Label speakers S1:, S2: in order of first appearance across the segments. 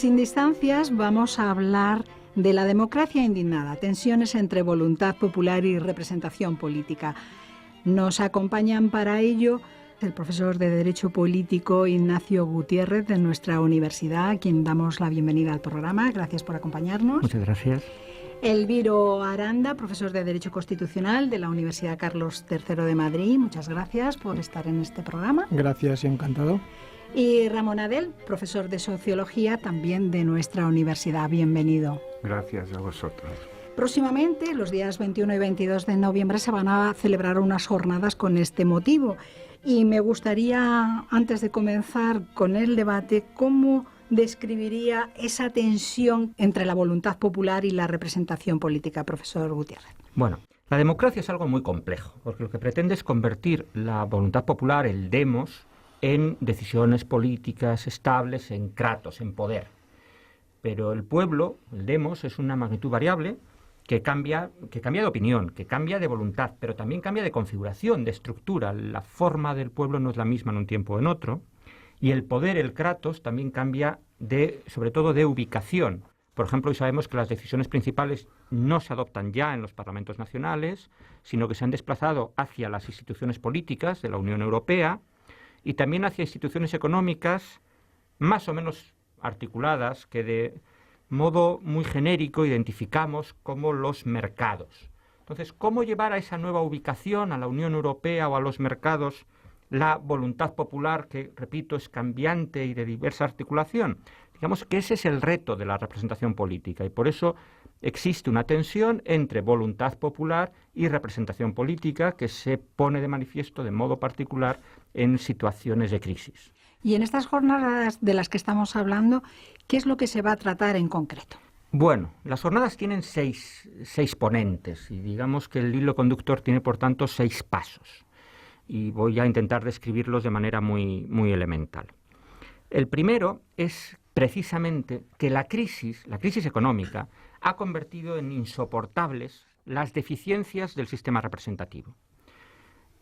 S1: Sin distancias vamos a hablar de la democracia indignada, tensiones entre voluntad popular y representación política. Nos acompañan para ello el profesor de Derecho Político Ignacio Gutiérrez de nuestra universidad, a quien damos la bienvenida al programa. Gracias por acompañarnos.
S2: Muchas gracias.
S1: Elviro Aranda, profesor de Derecho Constitucional de la Universidad Carlos III de Madrid. Muchas gracias por estar en este programa.
S3: Gracias y encantado.
S1: Y Ramón Adel, profesor de Sociología también de nuestra universidad. Bienvenido.
S4: Gracias a vosotros.
S1: Próximamente, los días 21 y 22 de noviembre, se van a celebrar unas jornadas con este motivo. Y me gustaría, antes de comenzar con el debate, ¿cómo describiría esa tensión entre la voluntad popular y la representación política, profesor Gutiérrez?
S2: Bueno, la democracia es algo muy complejo, porque lo que pretende es convertir la voluntad popular, el demos, en decisiones políticas estables, en kratos, en poder. Pero el pueblo, el demos, es una magnitud variable que cambia de opinión, que cambia de voluntad, pero también cambia de configuración, de estructura. La forma del pueblo no es la misma en un tiempo o en otro. Y el poder, el kratos, también cambia sobre todo de ubicación. Por ejemplo, hoy sabemos que las decisiones principales no se adoptan ya en los parlamentos nacionales, sino que se han desplazado hacia las instituciones políticas de la Unión Europea y también hacia instituciones económicas más o menos articuladas que de modo muy genérico identificamos como los mercados. Entonces, ¿cómo llevar a esa nueva ubicación, a la Unión Europea o a los mercados, la voluntad popular, que, repito, es cambiante y de diversa articulación? Digamos que ese es el reto de la representación política y por eso existe una tensión entre voluntad popular y representación política que se pone de manifiesto de modo particular en situaciones de crisis.
S1: Y en estas jornadas de las que estamos hablando, ¿qué es lo que se va a tratar en concreto?
S2: Bueno, las jornadas tienen seis ponentes y digamos que el hilo conductor tiene, por tanto, 6 pasos. Y voy a intentar describirlos de manera muy elemental. El primero es precisamente que la crisis económica ha convertido en insoportables las deficiencias del sistema representativo.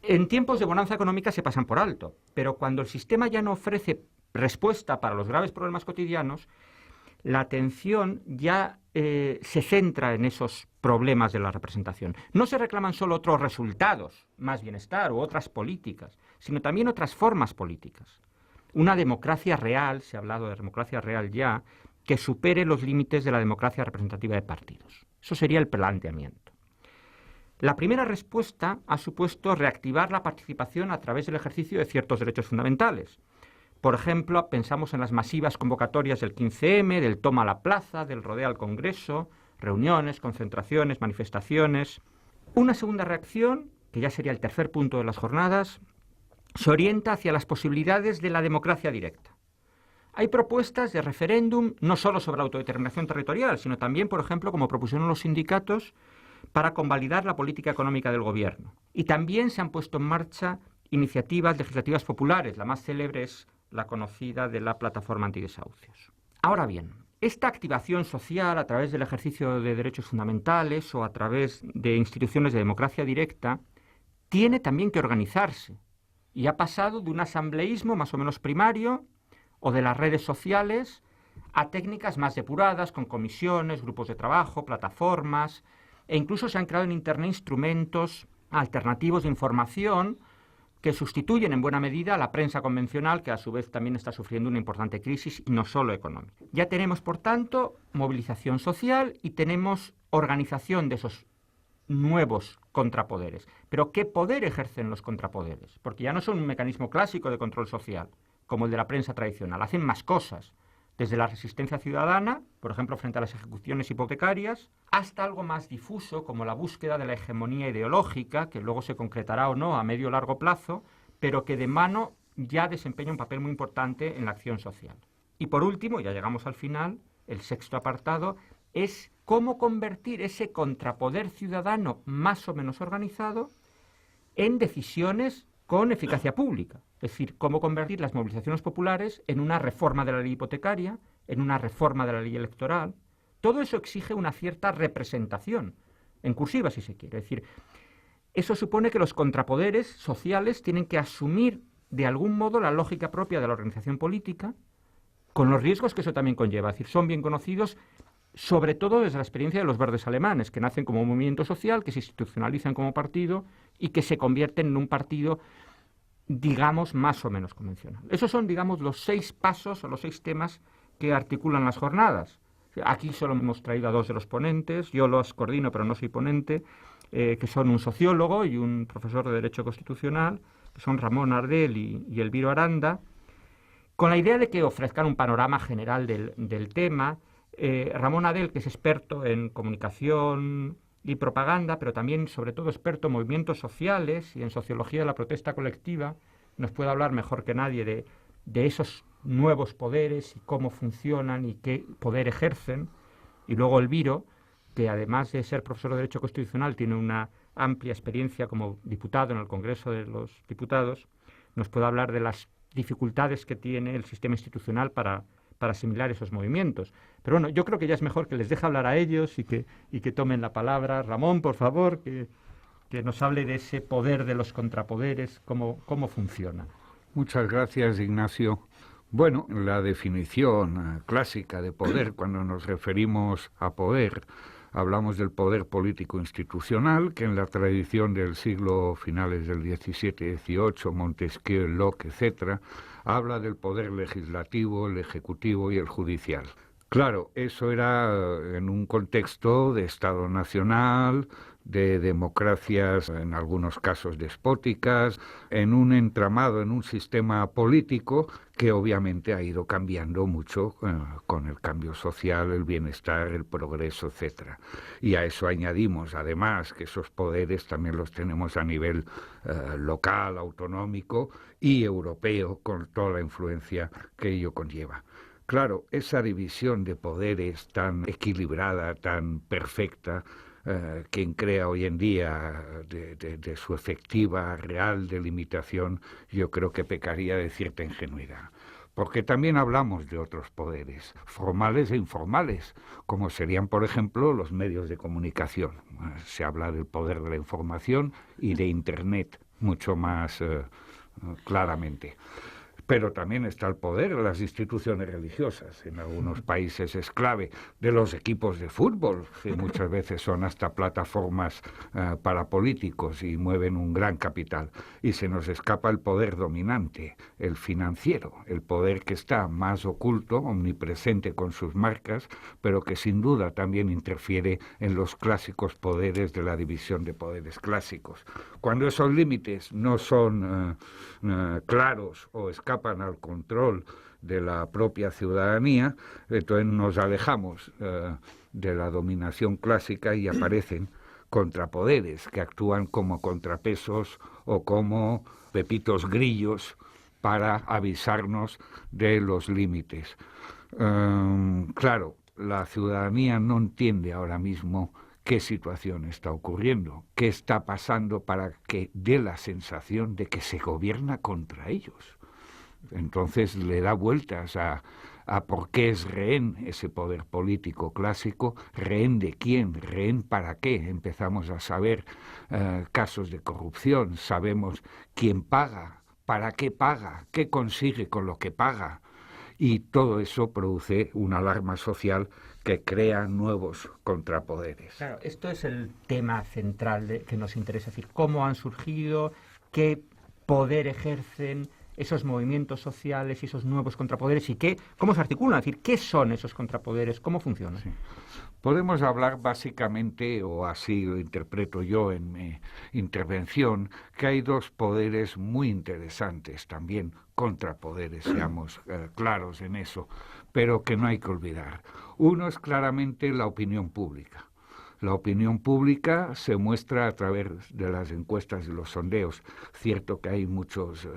S2: En tiempos de bonanza económica se pasan por alto, pero cuando el sistema ya no ofrece respuesta para los graves problemas cotidianos, la atención ya se centra en esos problemas de la representación. No se reclaman solo otros resultados, más bienestar u otras políticas, sino también otras formas políticas. Una democracia real, se ha hablado de democracia real ya, que supere los límites de la democracia representativa de partidos. Eso sería el planteamiento. La primera respuesta ha supuesto reactivar la participación a través del ejercicio de ciertos derechos fundamentales. Por ejemplo, pensamos en las masivas convocatorias del 15M, del toma a la plaza, del rodeo al Congreso, reuniones, concentraciones, manifestaciones. Una segunda reacción, que ya sería el tercer punto de las jornadas, se orienta hacia las posibilidades de la democracia directa. Hay propuestas de referéndum no solo sobre la autodeterminación territorial, sino también, por ejemplo, como propusieron los sindicatos, para convalidar la política económica del gobierno. Y también se han puesto en marcha iniciativas legislativas populares. La más célebre es la conocida de la Plataforma Antidesahucios. Ahora bien, esta activación social a través del ejercicio de derechos fundamentales o a través de instituciones de democracia directa tiene también que organizarse y ha pasado de un asambleísmo más o menos primario o de las redes sociales a técnicas más depuradas con comisiones, grupos de trabajo, plataformas e incluso se han creado en Internet instrumentos alternativos de información que sustituyen en buena medida a la prensa convencional, que a su vez también está sufriendo una importante crisis y no solo económica. Ya tenemos, por tanto, movilización social y tenemos organización de esos nuevos contrapoderes. Pero ¿qué poder ejercen los contrapoderes? Porque ya no son un mecanismo clásico de control social, como el de la prensa tradicional. Hacen más cosas, desde la resistencia ciudadana, por ejemplo, frente a las ejecuciones hipotecarias, hasta algo más difuso, como la búsqueda de la hegemonía ideológica, que luego se concretará o no a medio o largo plazo, pero que de mano ya desempeña un papel muy importante en la acción social. Y por último, ya llegamos al final, el sexto apartado es cómo convertir ese contrapoder ciudadano más o menos organizado en decisiones con eficacia pública. Es decir, cómo convertir las movilizaciones populares en una reforma de la ley hipotecaria, en una reforma de la ley electoral. Todo eso exige una cierta representación, en cursiva si se quiere. Es decir, eso supone que los contrapoderes sociales tienen que asumir de algún modo la lógica propia de la organización política con los riesgos que eso también conlleva. Es decir, son bien conocidos, sobre todo desde la experiencia de los verdes alemanes, que nacen como un movimiento social, que se institucionalizan como partido y que se convierten en un partido, digamos, más o menos convencional. Esos son, digamos, los 6 pasos o los 6 temas que articulan las jornadas. Aquí solo hemos traído a 2 de los ponentes, yo los coordino pero no soy ponente, que son un sociólogo y un profesor de Derecho Constitucional, que son Ramón Ardel y Elviro Aranda, con la idea de que ofrezcan un panorama general del tema. Ramón Ardel, que es experto en comunicación y propaganda, pero también, sobre todo, experto en movimientos sociales y en sociología de la protesta colectiva, nos puede hablar mejor que nadie de esos nuevos poderes y cómo funcionan y qué poder ejercen. Y luego Elviro, que además de ser profesor de Derecho Constitucional, tiene una amplia experiencia como diputado en el Congreso de los Diputados, nos puede hablar de las dificultades que tiene el sistema institucional para asimilar esos movimientos. Pero bueno, yo creo que ya es mejor que les deje hablar a ellos y que tomen la palabra. Ramón, por favor, que nos hable de ese poder de los contrapoderes, cómo funciona.
S3: Muchas gracias, Ignacio. Bueno, la definición clásica de poder, cuando nos referimos a poder, hablamos del poder político institucional, que en la tradición del siglo finales del XVII, XVIII, Montesquieu, Locke, etc., habla del poder legislativo, el ejecutivo y el judicial. Claro, eso era en un contexto de Estado nacional, de democracias, en algunos casos despóticas, en un entramado, en un sistema político que obviamente ha ido cambiando mucho con el cambio social, el bienestar, el progreso, etc. Y a eso añadimos, además, que esos poderes también los tenemos a nivel local, autonómico y europeo, con toda la influencia que ello conlleva. Claro, esa división de poderes tan equilibrada, tan perfecta, quien crea hoy en día de su efectiva, real delimitación, yo creo que pecaría de cierta ingenuidad. Porque también hablamos de otros poderes, formales e informales, como serían, por ejemplo, los medios de comunicación. Se habla del poder de la información y de Internet mucho más claramente. Pero también está el poder de las instituciones religiosas. En algunos países es clave, de los equipos de fútbol, que muchas veces son hasta plataformas para políticos y mueven un gran capital. Y se nos escapa el poder dominante, el financiero, el poder que está más oculto, omnipresente con sus marcas, pero que sin duda también interfiere en los clásicos poderes de la división de poderes clásicos. Cuando esos límites no son claros o escapan al control de la propia ciudadanía, entonces nos alejamos de la dominación clásica y aparecen contrapoderes que actúan como contrapesos o como pepitos grillos para avisarnos de los límites. Claro, la ciudadanía no entiende ahora mismo qué situación está ocurriendo, qué está pasando para que dé la sensación de que se gobierna contra ellos. Entonces le da vueltas a por qué es rehén ese poder político clásico, rehén de quién, rehén para qué. Empezamos a saber casos de corrupción, sabemos quién paga, para qué paga, qué consigue con lo que paga. Y todo eso produce una alarma social que crea nuevos contrapoderes.
S2: Claro, esto es el tema central que nos interesa, es decir, cómo han surgido, qué poder ejercen esos movimientos sociales y esos nuevos contrapoderes y cómo se articulan, es decir, qué son esos contrapoderes, cómo funcionan. Sí.
S3: Podemos hablar básicamente, o así lo interpreto yo en mi intervención, que hay 2 poderes muy interesantes también, contrapoderes, seamos claros en eso, pero que no hay que olvidar. Uno es claramente la opinión pública. La opinión pública se muestra a través de las encuestas y los sondeos. Cierto que hay muchos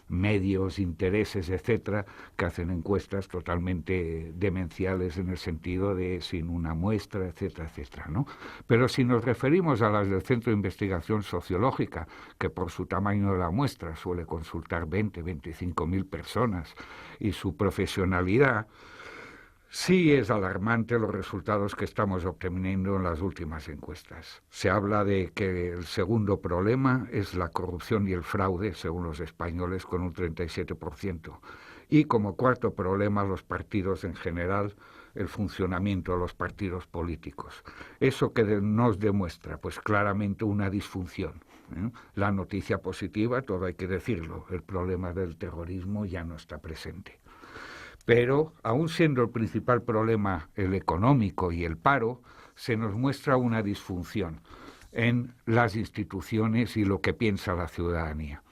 S3: medios, intereses, etcétera, que hacen encuestas totalmente demenciales en el sentido de sin una muestra, etcétera, etcétera, ¿no? Pero si nos referimos a las del Centro de Investigación Sociológica, que por su tamaño de la muestra suele consultar 25.000 personas, y su profesionalidad, sí es alarmante los resultados que estamos obteniendo en las últimas encuestas. Se habla de que el segundo problema es la corrupción y el fraude, según los españoles, con un 37%. Y como cuarto problema, los partidos en general, el funcionamiento de los partidos políticos. Eso que nos demuestra, pues claramente, una disfunción. La noticia positiva, todo hay que decirlo, el problema del terrorismo ya no está presente. Pero, aun siendo el principal problema el económico y el paro, se nos muestra una disfunción en las instituciones y lo que piensa la ciudadanía.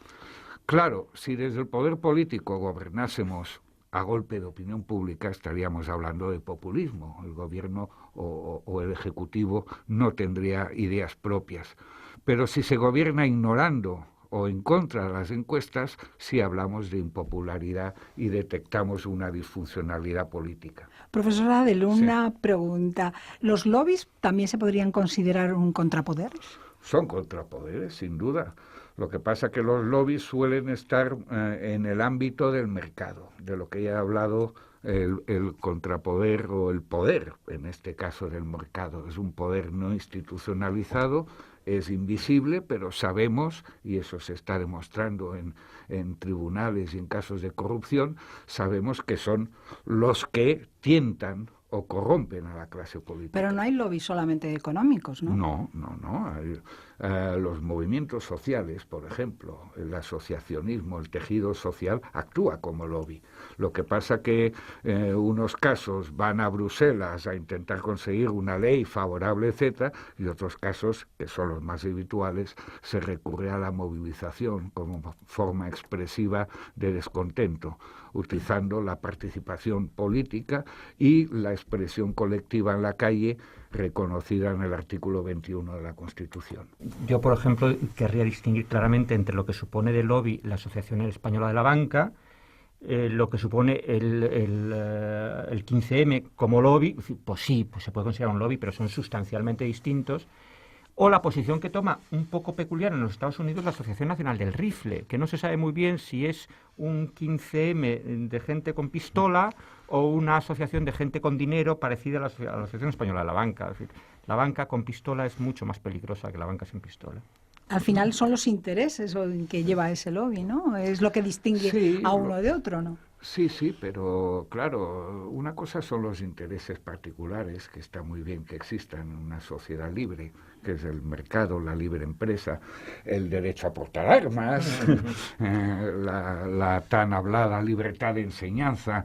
S3: Claro, si desde el poder político gobernásemos a golpe de opinión pública, estaríamos hablando de populismo. El gobierno o el ejecutivo no tendría ideas propias. Pero si se gobierna ignorando o en contra de las encuestas, sí hablamos de impopularidad y detectamos una disfuncionalidad política.
S1: Profesor Adel, una pregunta. ¿Los lobbies también se podrían considerar un contrapoder?
S3: Son contrapoderes, sin duda. Lo que pasa es que los lobbies suelen estar en el ámbito del mercado, de lo que ya he hablado, el contrapoder o el poder, en este caso del mercado. Es un poder no institucionalizado, es invisible, pero sabemos, y eso se está demostrando en tribunales y en casos de corrupción, sabemos que son los que tientan o corrompen a la clase política.
S1: Pero no hay lobbies solamente económicos, ¿no?
S3: No. Hay, los movimientos sociales, por ejemplo, el asociacionismo, el tejido social, actúa como lobby. Lo que pasa que unos casos van a Bruselas a intentar conseguir una ley favorable, etcétera, y otros casos, que son los más habituales, se recurre a la movilización como forma expresiva de descontento, utilizando la participación política y la expresión colectiva en la calle reconocida en el artículo 21 de la Constitución.
S2: Yo, por ejemplo, querría distinguir claramente entre lo que supone de lobby la Asociación Española de la Banca, lo que supone el 15M como lobby. Pues sí, pues se puede considerar un lobby, pero son sustancialmente distintos. O la posición que toma, un poco peculiar en los Estados Unidos, la Asociación Nacional del Rifle, que no se sabe muy bien si es un 15M de gente con pistola o una asociación de gente con dinero parecida a la Asociación Española de la Banca. Es decir, la banca con pistola es mucho más peligrosa que la banca sin pistola.
S1: Al final son los intereses que lleva ese lobby, ¿no? Es lo que distingue a uno de otro, ¿no?
S3: Sí, pero claro, una cosa son los intereses particulares, que está muy bien que existan en una sociedad libre, que es el mercado, la libre empresa, el derecho a portar armas, la tan hablada libertad de enseñanza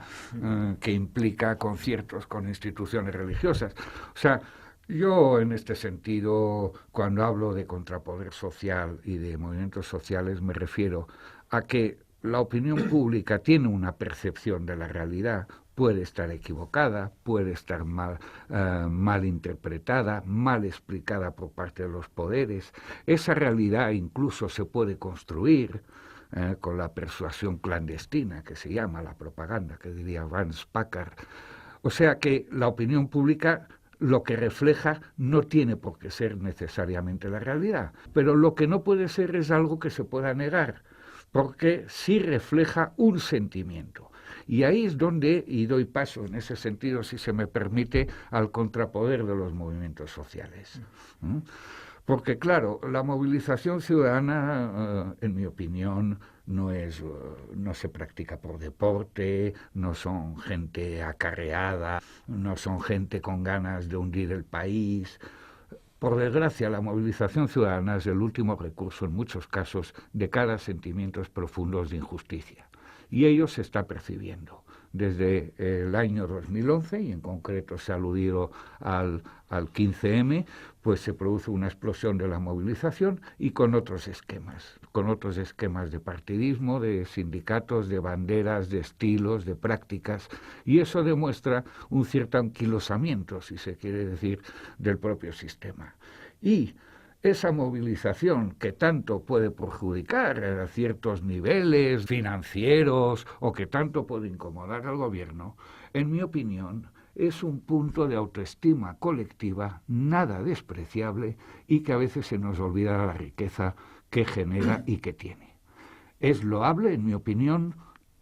S3: que implica conciertos con instituciones religiosas. O sea, yo en este sentido, cuando hablo de contrapoder social y de movimientos sociales, me refiero a que la opinión pública tiene una percepción de la realidad, puede estar equivocada, puede estar mal interpretada, mal explicada por parte de los poderes. Esa realidad incluso se puede construir con la persuasión clandestina, que se llama la propaganda, que diría Vance Packard. O sea que la opinión pública lo que refleja no tiene por qué ser necesariamente la realidad, pero lo que no puede ser es algo que se pueda negar, porque sí refleja un sentimiento. Y ahí es donde, y doy paso en ese sentido, si se me permite, al contrapoder de los movimientos sociales. Porque, claro, la movilización ciudadana, en mi opinión, no se practica por deporte, no son gente acarreada, no son gente con ganas de hundir el país. Por desgracia, la movilización ciudadana es el último recurso, en muchos casos, de cara a sentimientos profundos de injusticia. Y ello se está percibiendo. Desde el año 2011, y en concreto se ha aludido al 15M, pues se produce una explosión de la movilización y con otros esquemas de partidismo, de sindicatos, de banderas, de estilos, de prácticas, y eso demuestra un cierto anquilosamiento, si se quiere decir, del propio sistema. Y esa movilización que tanto puede perjudicar a ciertos niveles financieros o que tanto puede incomodar al gobierno, en mi opinión, es un punto de autoestima colectiva nada despreciable y que a veces se nos olvida la riqueza que genera y que tiene. Es loable, en mi opinión,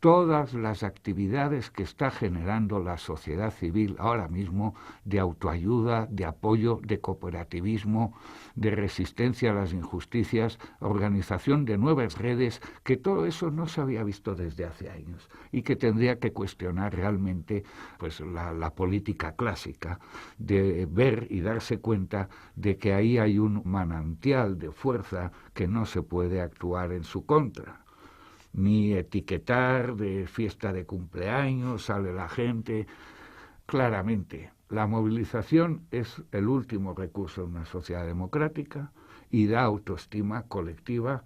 S3: todas las actividades que está generando la sociedad civil ahora mismo de autoayuda, de apoyo, de cooperativismo, de resistencia a las injusticias, organización de nuevas redes, que todo eso no se había visto desde hace años y que tendría que cuestionar realmente pues, la política clásica, de ver y darse cuenta de que ahí hay un manantial de fuerza que no se puede actuar en su contra. Ni etiquetar de fiesta de cumpleaños, sale la gente. Claramente, la movilización es el último recurso en una sociedad democrática y da autoestima colectiva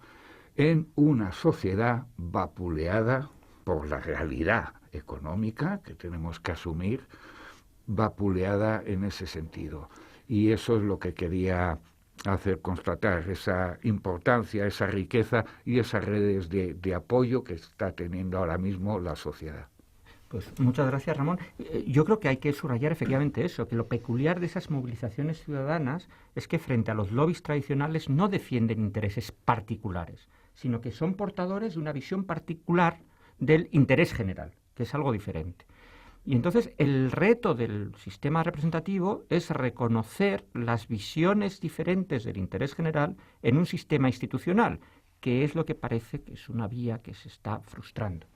S3: en una sociedad vapuleada por la realidad económica que tenemos que asumir, vapuleada en ese sentido. Y eso es lo que quería hacer constatar, esa importancia, esa riqueza y esas redes de apoyo que está teniendo ahora mismo la sociedad.
S2: Pues muchas gracias, Ramón. Yo creo que hay que subrayar efectivamente eso, que lo peculiar de esas movilizaciones ciudadanas es que frente a los lobbies tradicionales no defienden intereses particulares, sino que son portadores de una visión particular del interés general, que es algo diferente. Y entonces el reto del sistema representativo es reconocer las visiones diferentes del interés general en un sistema institucional, que es lo que parece que es una vía que se está frustrando.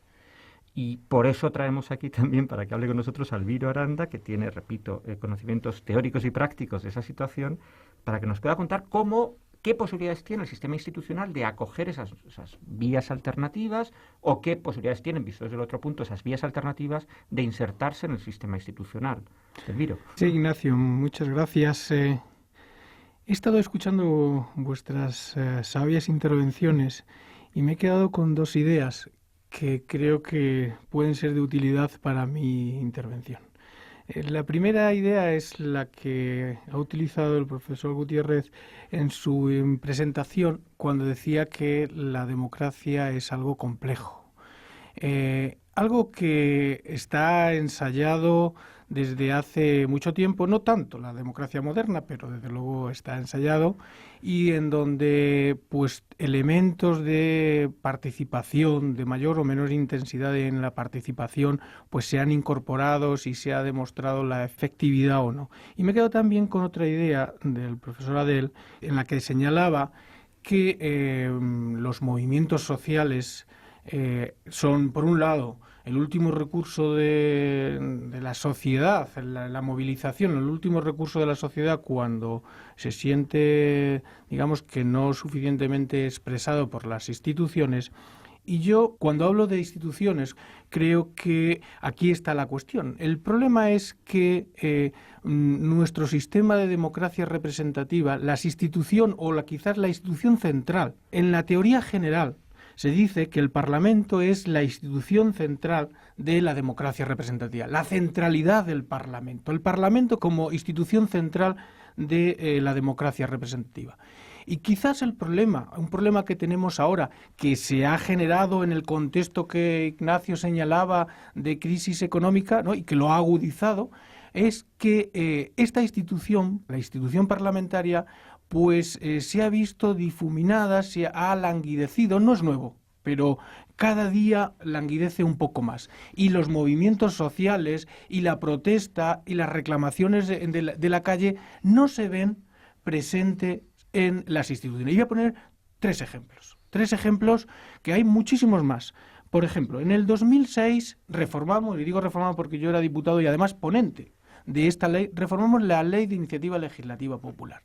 S2: Y por eso traemos aquí también, para que hable con nosotros, a Elviro Aranda, que tiene, repito, conocimientos teóricos y prácticos de esa situación, para que nos pueda contar qué posibilidades tiene el sistema institucional de acoger esas vías alternativas o qué posibilidades tienen, visto desde el otro punto, esas vías alternativas de insertarse en el sistema institucional. Elviro.
S4: Sí, Ignacio, muchas gracias. He estado escuchando vuestras sabias intervenciones y me he quedado con dos ideas que creo que pueden ser de utilidad para mi intervención. La primera idea es la que ha utilizado el profesor Gutiérrez en su presentación cuando decía que la democracia es algo complejo. Algo que está ensayado desde hace mucho tiempo, no tanto la democracia moderna, pero desde luego está ensayado, y en donde pues elementos de participación, de mayor o menor intensidad en la participación, pues se han incorporado y se ha demostrado la efectividad o no. Y me quedo también con otra idea del profesor Adel, en la que señalaba que los movimientos sociales son, por un lado, el último recurso de la sociedad, la movilización, el último recurso de la sociedad cuando se siente, digamos, que no suficientemente expresado por las instituciones. Y yo, cuando hablo de instituciones, creo que aquí está la cuestión. El problema es que nuestro sistema de democracia representativa, las instituciones o quizás la institución central, en la teoría general, se dice que el Parlamento es la institución central de la democracia representativa, la centralidad del Parlamento, el Parlamento como institución central de la democracia representativa. Y quizás un problema que tenemos ahora, que se ha generado en el contexto que Ignacio señalaba de crisis económica, ¿no?, y que lo ha agudizado, es que esta institución, la institución parlamentaria, pues se ha visto difuminada, se ha languidecido, no es nuevo, pero cada día languidece un poco más. Y los movimientos sociales y la protesta y las reclamaciones de la calle no se ven presentes en las instituciones. Y voy a poner tres ejemplos que hay muchísimos más. Por ejemplo, en el 2006 reformamos, y digo reformamos porque yo era diputado y además ponente de esta ley, reformamos la Ley de Iniciativa Legislativa Popular.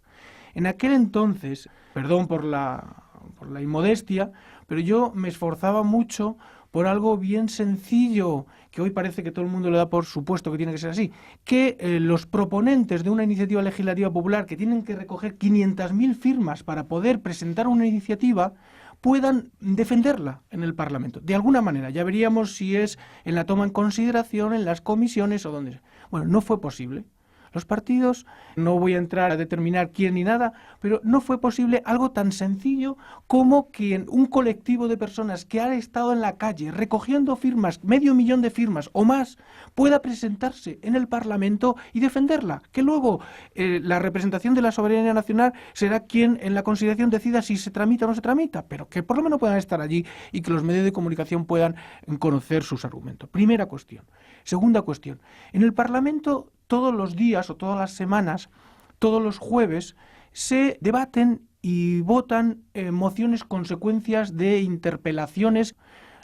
S4: En aquel entonces, perdón por la inmodestia, pero yo me esforzaba mucho por algo bien sencillo, que hoy parece que todo el mundo le da por supuesto que tiene que ser así, que los proponentes de una iniciativa legislativa popular que tienen que recoger 500.000 firmas para poder presentar una iniciativa puedan defenderla en el Parlamento. De alguna manera, ya veríamos si es en la toma en consideración, en las comisiones o donde sea. Bueno, no fue posible. los partidos. No voy a entrar a determinar quién ni nada, pero no fue posible algo tan sencillo como que un colectivo de personas que ha estado en la calle recogiendo firmas, 500.000 de firmas o más, pueda presentarse en el Parlamento y defenderla. Que luego la representación de la soberanía nacional será quien en la consideración decida si se tramita o no se tramita, pero que por lo menos puedan estar allí y que los medios de comunicación puedan conocer sus argumentos. Primera cuestión. Segunda cuestión. En el Parlamento todos los días o todas las semanas, todos los jueves, se debaten y votan mociones consecuencias de interpelaciones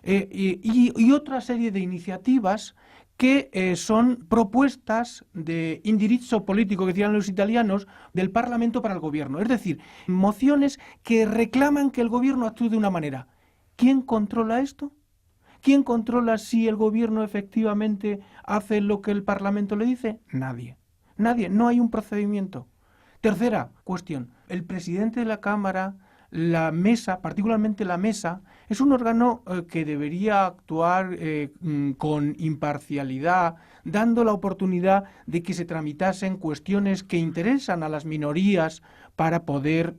S4: y otra serie de iniciativas que son propuestas de indirizzo político, que decían los italianos, del Parlamento para el gobierno. Es decir, mociones que reclaman que el gobierno actúe de una manera. ¿Quién controla esto? ¿Quién controla si el gobierno efectivamente hace lo que el Parlamento le dice? Nadie. Nadie. No hay un procedimiento. Tercera cuestión. El presidente de la Cámara, la mesa, particularmente la mesa, es un órgano que debería actuar con imparcialidad, dando la oportunidad de que se tramitasen cuestiones que interesan a las minorías para poder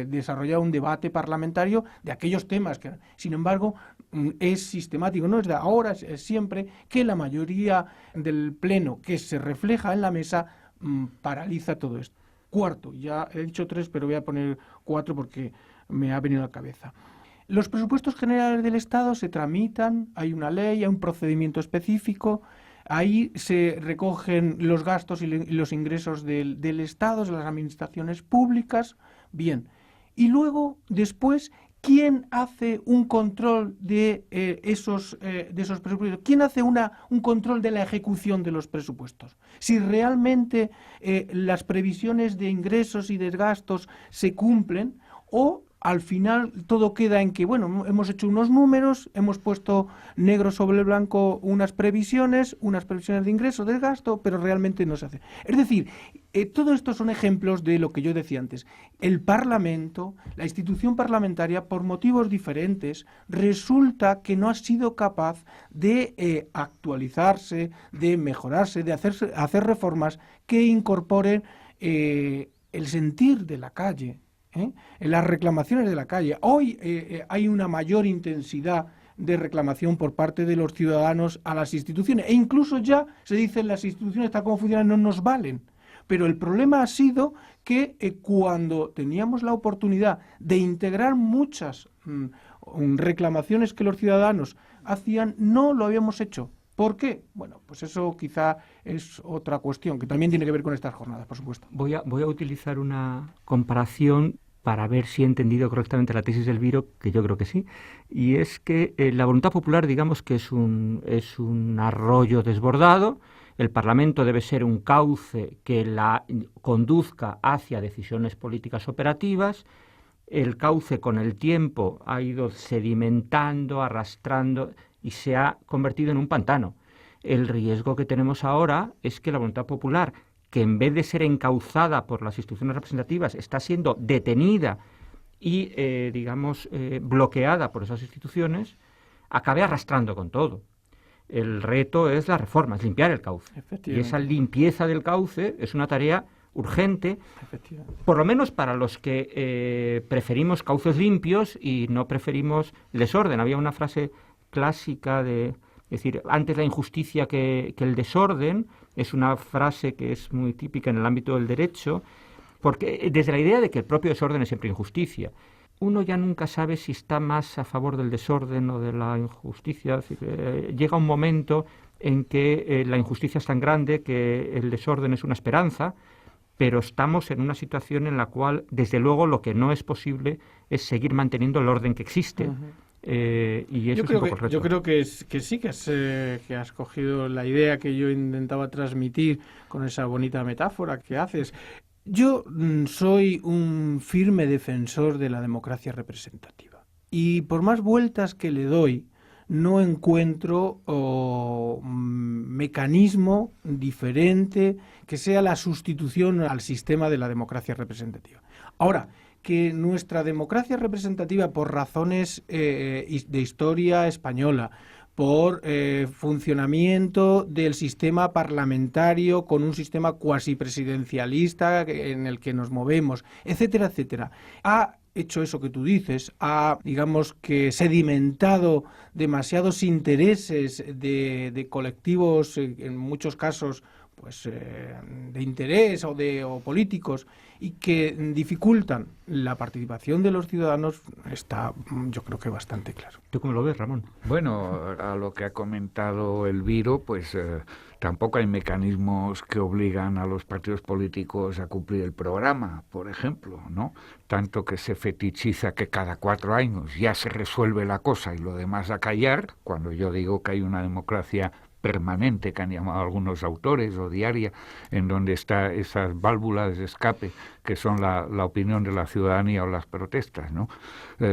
S4: desarrollar un debate parlamentario de aquellos temas que, sin embargo, es sistemático, no es de ahora, es siempre, que la mayoría del pleno que se refleja en la mesa paraliza todo esto. Cuarto, ya he dicho 3, pero voy a poner 4 porque me ha venido a la cabeza. Los presupuestos generales del Estado se tramitan, hay una ley, hay un procedimiento específico, ahí se recogen los gastos y los ingresos del Estado, de las administraciones públicas, bien. Y luego, después, ¿quién hace un control de esos presupuestos? ¿Quién hace un control de la ejecución de los presupuestos? Si realmente las previsiones de ingresos y de gastos se cumplen, o al final todo queda en que, bueno, hemos hecho unos números, hemos puesto negro sobre blanco unas previsiones de ingreso, de gasto, pero realmente no se hace. Es decir, todo esto son ejemplos de lo que yo decía antes. El Parlamento, la institución parlamentaria, por motivos diferentes, resulta que no ha sido capaz de actualizarse, de mejorarse, de hacer reformas que incorporen el sentir de la calle, en las reclamaciones de la calle. Hoy hay una mayor intensidad de reclamación por parte de los ciudadanos a las instituciones, e incluso ya se dice las instituciones tal como funcionan no nos valen. Pero el problema ha sido que cuando teníamos la oportunidad de integrar muchas reclamaciones que los ciudadanos hacían, no lo habíamos hecho. ¿Por qué? Bueno, pues eso quizá es otra cuestión que también tiene que ver con estas jornadas, por supuesto.
S2: Voy a utilizar una comparación para ver si he entendido correctamente la tesis del Viro, que yo creo que sí, y es que la voluntad popular, digamos que es un arroyo desbordado. El Parlamento debe ser un cauce que la conduzca hacia decisiones políticas operativas. El cauce con el tiempo ha ido sedimentando, arrastrando y se ha convertido en un pantano. El riesgo que tenemos ahora es que la voluntad popular, que en vez de ser encauzada por las instituciones representativas, está siendo detenida y, bloqueada por esas instituciones, acabe arrastrando con todo. El reto es la reforma, es limpiar el cauce. Y esa limpieza del cauce es una tarea urgente, por lo menos para los que preferimos cauces limpios y no preferimos el desorden. Había una frase clásica de decir, antes la injusticia que el desorden, es una frase que es muy típica en el ámbito del derecho, porque desde la idea de que el propio desorden es siempre injusticia, uno ya nunca sabe si está más a favor del desorden o de la injusticia. Es decir, llega un momento en que la injusticia es tan grande que el desorden es una esperanza, pero estamos en una situación en la cual, desde luego, lo que no es posible es seguir manteniendo el orden que existe. Y eso
S4: yo creo que sí, que has cogido la idea que yo intentaba transmitir con esa bonita metáfora que haces. Yo soy un firme defensor de la democracia representativa y por más vueltas que le doy, no encuentro mecanismo diferente que sea la sustitución al sistema de la democracia representativa. Ahora, que nuestra democracia representativa, por razones de historia española, por funcionamiento del sistema parlamentario con un sistema cuasi presidencialista en el que nos movemos, etcétera, etcétera. Ha hecho eso que tú dices, ha, digamos que, sedimentado demasiados intereses de colectivos, en muchos casos, pues de interés o políticos, y que dificultan la participación de los ciudadanos, está, yo creo que bastante claro.
S2: ¿Tú cómo lo ves, Ramón?
S3: Bueno, a lo que ha comentado Elviro, pues tampoco hay mecanismos que obligan a los partidos políticos a cumplir el programa, por ejemplo, ¿no? Tanto que se fetichiza que cada 4 años ya se resuelve la cosa y lo demás a callar, cuando yo digo que hay una democracia permanente, que han llamado algunos autores, o diaria, en donde está esas válvulas de escape que son la opinión de la ciudadanía o las protestas, ¿no?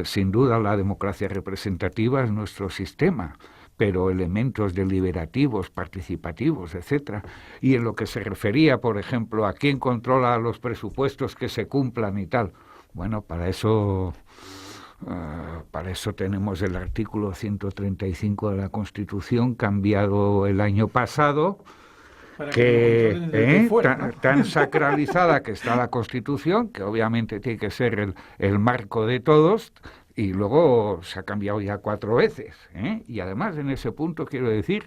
S3: Sin duda la democracia representativa es nuestro sistema, pero elementos deliberativos, participativos, etcétera. Y en lo que se refería, por ejemplo, a quién controla los presupuestos que se cumplan y tal, bueno, para eso tenemos el artículo 135 de la Constitución, cambiado el año pasado, tan sacralizada que está la Constitución, que obviamente tiene que ser el marco de todos, y luego se ha cambiado ya 4 veces. Y además, en ese punto quiero decir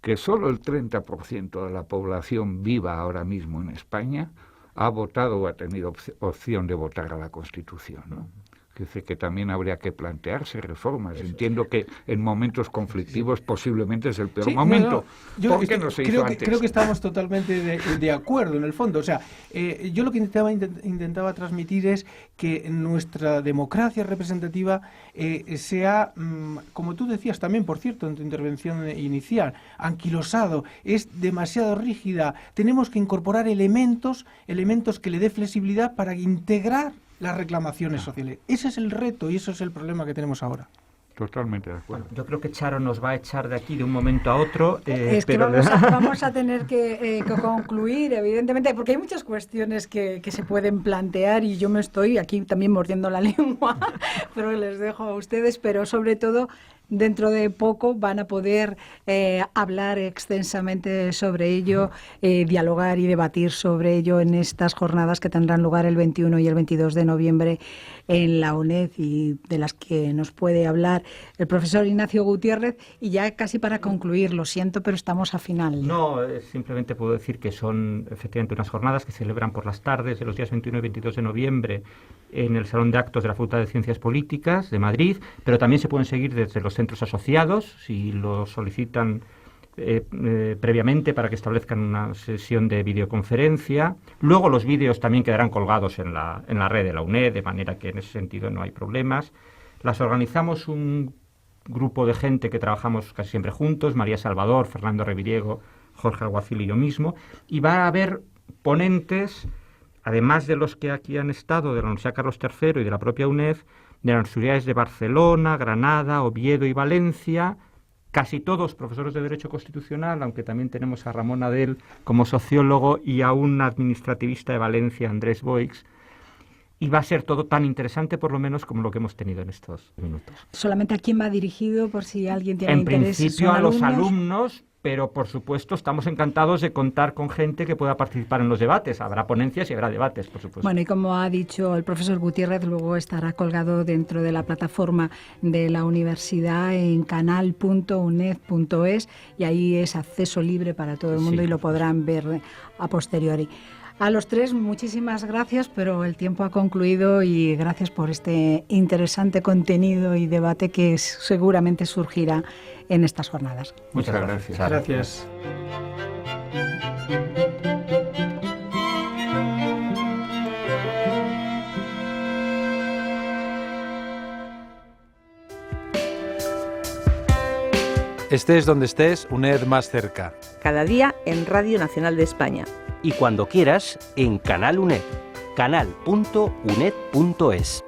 S3: que solo el 30% de la población viva ahora mismo en España ha votado o ha tenido opción de votar a la Constitución, ¿no? Dice que también habría que plantearse reformas. Entiendo que en momentos conflictivos posiblemente es el peor momento. ¿Por qué no se hizo antes?
S4: Creo que estamos totalmente de acuerdo en el fondo. O sea, yo lo que intentaba transmitir es que nuestra democracia representativa sea, como tú decías también, por cierto, en tu intervención inicial, anquilosado, es demasiado rígida. Tenemos que incorporar elementos que le dé flexibilidad para integrar las reclamaciones sociales. Ese es el reto y eso es el problema que tenemos ahora.
S3: Totalmente de acuerdo.
S2: Bueno, yo creo que Charo nos va a echar de aquí de un momento a otro.
S1: Es que vamos a tener que concluir, evidentemente, porque hay muchas cuestiones que se pueden plantear y yo me estoy aquí también mordiendo la lengua, pero les dejo a ustedes, pero sobre todo dentro de poco van a poder hablar extensamente sobre ello, dialogar y debatir sobre ello en estas jornadas que tendrán lugar el 21 y el 22 de noviembre en la UNED y de las que nos puede hablar el profesor Ignacio Gutiérrez. Y ya casi para concluir, lo siento, pero estamos a final.
S2: No, simplemente puedo decir que son efectivamente unas jornadas que se celebran por las tardes de los días 21 y 22 de noviembre en el Salón de Actos de la Facultad de Ciencias Políticas de Madrid, pero también se pueden seguir desde los centros asociados, si lo solicitan previamente para que establezcan una sesión de videoconferencia. Luego los vídeos también quedarán colgados en la red de la UNED, de manera que en ese sentido no hay problemas. Las organizamos un grupo de gente que trabajamos casi siempre juntos, María Salvador, Fernando Reviriego, Jorge Alguacil y yo mismo, y va a haber ponentes, además de los que aquí han estado, de la Universidad Carlos III y de la propia UNED, de las universidades de Barcelona, Granada, Oviedo y Valencia, casi todos profesores de Derecho Constitucional, aunque también tenemos a Ramón Adel como sociólogo y a un administrativista de Valencia, Andrés Boix, y va a ser todo tan interesante, por lo menos, como lo que hemos tenido en estos minutos.
S1: ¿Solamente a quién va dirigido, por si alguien tiene
S2: en
S1: interés?
S2: En principio a los alumnos, pero por supuesto estamos encantados de contar con gente que pueda participar en los debates. Habrá ponencias y habrá debates, por supuesto.
S1: Bueno, y como ha dicho el profesor Gutiérrez, luego estará colgado dentro de la plataforma de la universidad en canal.uned.es y ahí es acceso libre para todo el mundo y lo podrán ver a posteriori. A los tres, muchísimas gracias, pero el tiempo ha concluido y gracias por este interesante contenido y debate que seguramente surgirá en estas jornadas.
S3: Muchas gracias.
S4: Gracias.
S5: Estés donde estés, UNED más cerca.
S6: Cada día en Radio Nacional de España.
S7: Y cuando quieras, en Canal UNED, canal.uned.es.